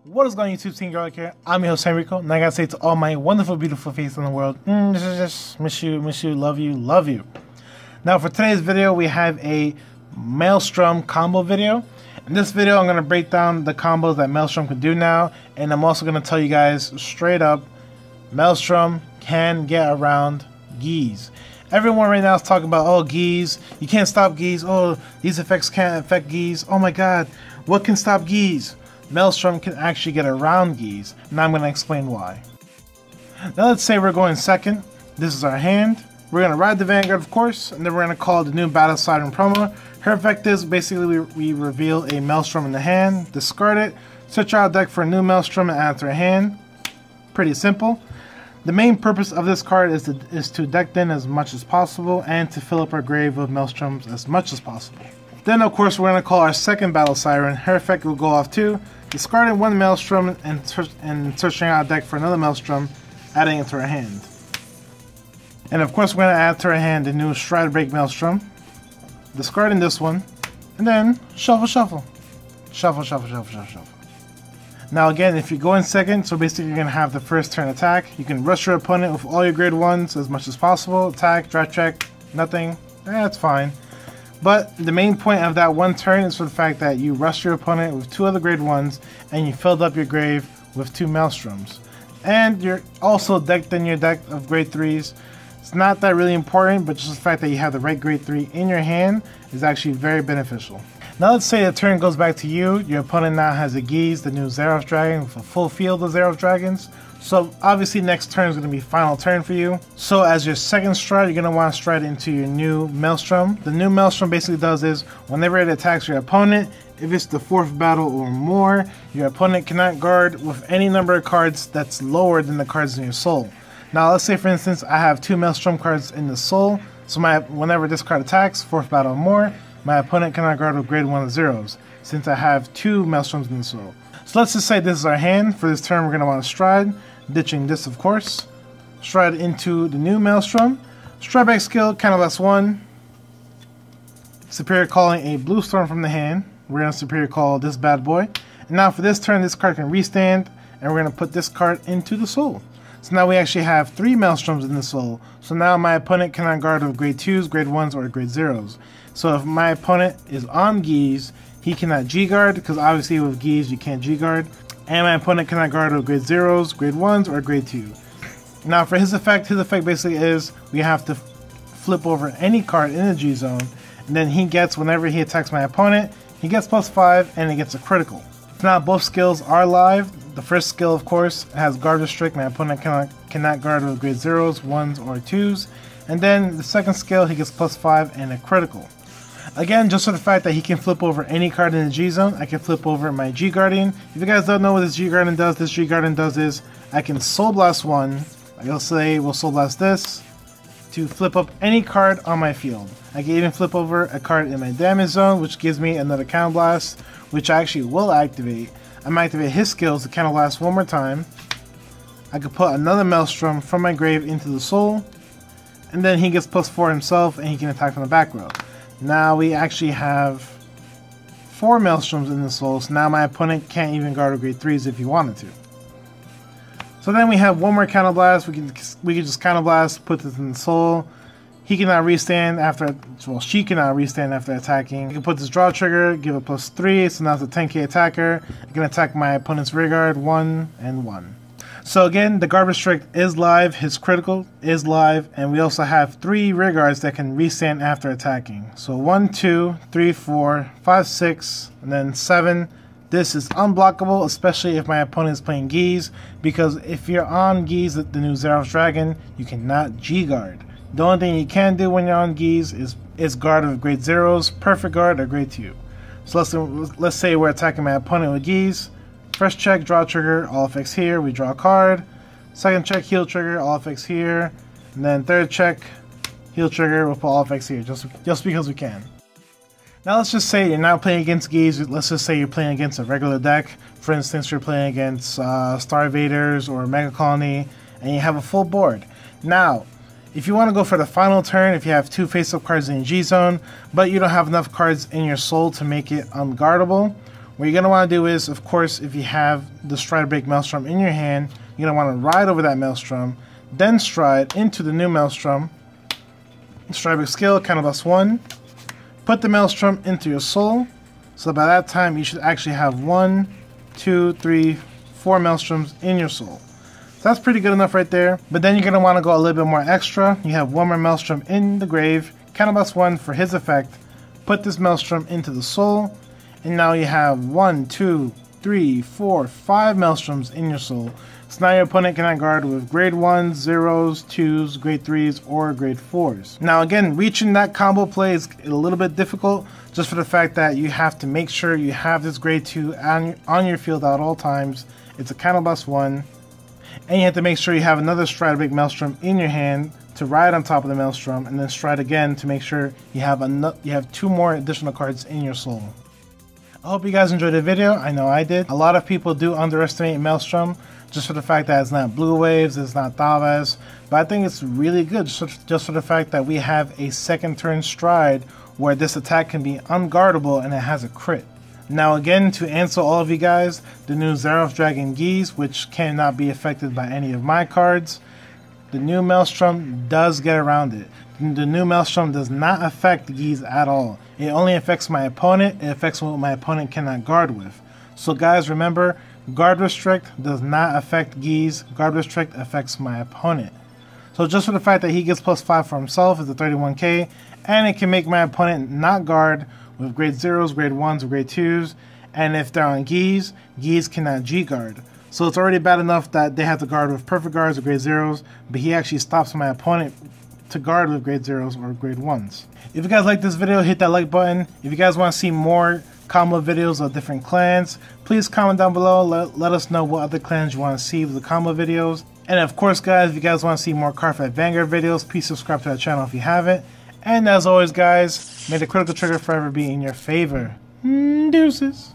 What is going on, YouTube? Team Gradelock here. I'm your host Enrico, and I gotta say to all my wonderful, beautiful faces in the world, just miss you, love you, love you. Now for today's video, we have a Maelstrom combo video. In this video, I'm gonna break down the combos that Maelstrom can do now, and I'm also gonna tell you guys straight up, Maelstrom can get around Geese. Everyone right now is talking about, oh, Geese, you can't stop Geese. Oh, these effects can't affect Geese. Oh my God, what can stop Geese? Maelstrom can actually get around Geese. Now I'm going to explain why. Now let's say we're going second. This is our hand. We're going to ride the Vanguard, of course, and then we're going to call the new Battle Siren promo. Her effect is basically we reveal a Maelstrom in the hand, discard it, search our deck for a new Maelstrom and add to our hand. Pretty simple. The main purpose of this card is to deck in as much as possible and to fill up our grave with Maelstroms as much as possible. Then of course we're going to call our second Battle Siren. Her effect will go off too, discarding one Maelstrom and searching our deck for another Maelstrom, adding it to our hand. And of course we're going to add to our hand the new Stride Break Maelstrom, discarding this one, and then shuffle, shuffle. Shuffle, shuffle, shuffle, shuffle, shuffle. Now again, if you go in second, so basically you're going to have the first turn attack. You can rush your opponent with all your grade 1s as much as possible. Attack, draw check, nothing. That's fine. But the main point of that one turn is for the fact that you rush your opponent with 2 other grade 1s and you filled up your grave with 2 Maelstroms. And you're also decked in your deck of grade 3s. It's not that really important, but just the fact that you have the right grade 3 in your hand is actually very beneficial. Now let's say the turn goes back to you. Your opponent now has a Geese, the new Xerath Dragon, with a full field of Xerath Dragons. So obviously next turn is going to be final turn for you. So as your second stride, you're going to want to stride into your new Maelstrom. The new Maelstrom basically does is, whenever it attacks your opponent, if it's the 4th battle or more, your opponent cannot guard with any number of cards that's lower than the cards in your soul. Now let's say for instance I have 2 Maelstrom cards in the soul, so whenever this card attacks, 4th battle or more, my opponent cannot guard with grade 1 of zeros, since I have 2 Maelstroms in the soul. So let's just say this is our hand. For this turn we're going to want to stride, ditching this of course. Stride into the new Maelstrom. Stride back skill, counterblast 1. Superior calling a Blue Storm from the hand. We're going to Superior Call this bad boy. And now for this turn, this card can restand, and we're going to put this card into the soul. So now we actually have 3 Maelstroms in the soul. So now my opponent cannot guard with grade 2s, grade 1s, or grade 0s. So if my opponent is on Geese, he cannot G-guard, because obviously with Geese you can't G-guard. And my opponent cannot guard with grade 0s, grade 1s, or grade 2. Now for his effect basically is we have to flip over any card in the G-zone, and then he gets, whenever he attacks my opponent, he gets +5 and he gets a critical. Now both skills are live. The first skill of course has guard restrict, my opponent cannot guard with grade 0s, 1s, or 2s. And then the second skill, he gets +5 and a critical. Again, just for the fact that he can flip over any card in the G-zone, I can flip over my G-Guardian. If you guys don't know what this G-Guardian does, is I can Soul Blast 1, I'll say we'll Soul Blast this, to flip up any card on my field. I can even flip over a card in my damage zone, which gives me another Counter Blast, which I actually will activate. I'm going to activate his skills to Counter Blast one more time. I could put another Maelstrom from my grave into the soul, and then he gets +4 himself, and he can attack from the back row. Now we actually have 4 Maelstroms in the soul, so now my opponent can't even guard with grade 3s if he wanted to. So then we have one more Counter Blast. We can just Counter Blast, put this in the soul. He cannot restand after, well, she cannot restand after attacking. You can put this draw trigger, give it +3, so now it's a 10k attacker. I can attack my opponent's rearguard 1 and 1. So again, the guard restrict is live, his critical is live, and we also have 3 rearguards that can restand after attacking. So 1, 2, 3, 4, 5, 6, and then 7. This is unblockable, especially if my opponent is playing Geese, because if you're on Geese, the new Xerath Dragon, you cannot G-guard. The only thing you can do when you're on Geese is guard with grade 0s, perfect guard, or grade 2. So let's say we're attacking my opponent with Geese. First check, draw trigger, all effects here, we draw a card. Second check, heal trigger, all effects here. And then third check, heal trigger, we'll put all effects here, just because we can. Now let's just say you're not playing against Geese, let's just say you're playing against a regular deck. For instance, you're playing against Star Invaders or Mega Colony, and you have a full board. Now, if you want to go for the final turn, if you have 2 face-up cards in your G-zone, but you don't have enough cards in your soul to make it unguardable, What you're going to want to do is, of course, if you have the Stride Break Maelstrom in your hand, you're going to want to ride over that Maelstrom, then stride into the new Maelstrom, Stride Break skill, counter +1, put the Maelstrom into your soul, so by that time you should actually have 1, 2, 3, 4 Maelstroms in your soul. So that's pretty good enough right there, but then you're going to want to go a little bit more extra. You have one more Maelstrom in the grave, counter +1 for his effect, put this Maelstrom into the soul, and now you have 1, 2, 3, 4, 5 Maelstroms in your soul. So now your opponent cannot guard with grade 1s, 0s, 2s, grade 3s, or grade 4s. Now again, reaching that combo play is a little bit difficult just for the fact that you have to make sure you have this grade 2 on your field at all times. It's a counter +1, and you have to make sure you have another Stride Break Maelstrom in your hand to ride on top of the Maelstrom, and then stride again to make sure you have 2 more additional cards in your soul. I hope you guys enjoyed the video. I know I did. A lot of people do underestimate Maelstrom just for the fact that it's not Blue Waves, it's not Thavas, but I think it's really good just for the fact that we have a second turn stride where this attack can be unguardable and it has a crit. Now again, to answer all of you guys, the new Xerath Dragon Geese, which cannot be affected by any of my cards, the new Maelstrom does get around it. The new Maelstrom does not affect Geese at all. It only affects my opponent. It affects what my opponent cannot guard with. So guys, remember, Guard Restrict does not affect Geese. Guard Restrict affects my opponent. So just for the fact that he gets +5 for himself is a 31k, and it can make my opponent not guard with grade 0s, grade 1s, or grade 2s, and if they're on Geese, Geese cannot G-guard. So it's already bad enough that they have to guard with perfect guards or grade 0s, but he actually stops my opponent to guard with grade 0s or grade 1s. If you guys like this video, hit that like button. If you guys want to see more combo videos of different clans, please comment down below. Let us know what other clans you want to see with the combo videos. And of course guys, if you guys want to see more Cardfight Vanguard videos, please subscribe to our channel if you haven't. And as always guys, may the critical trigger forever be in your favor. Deuces.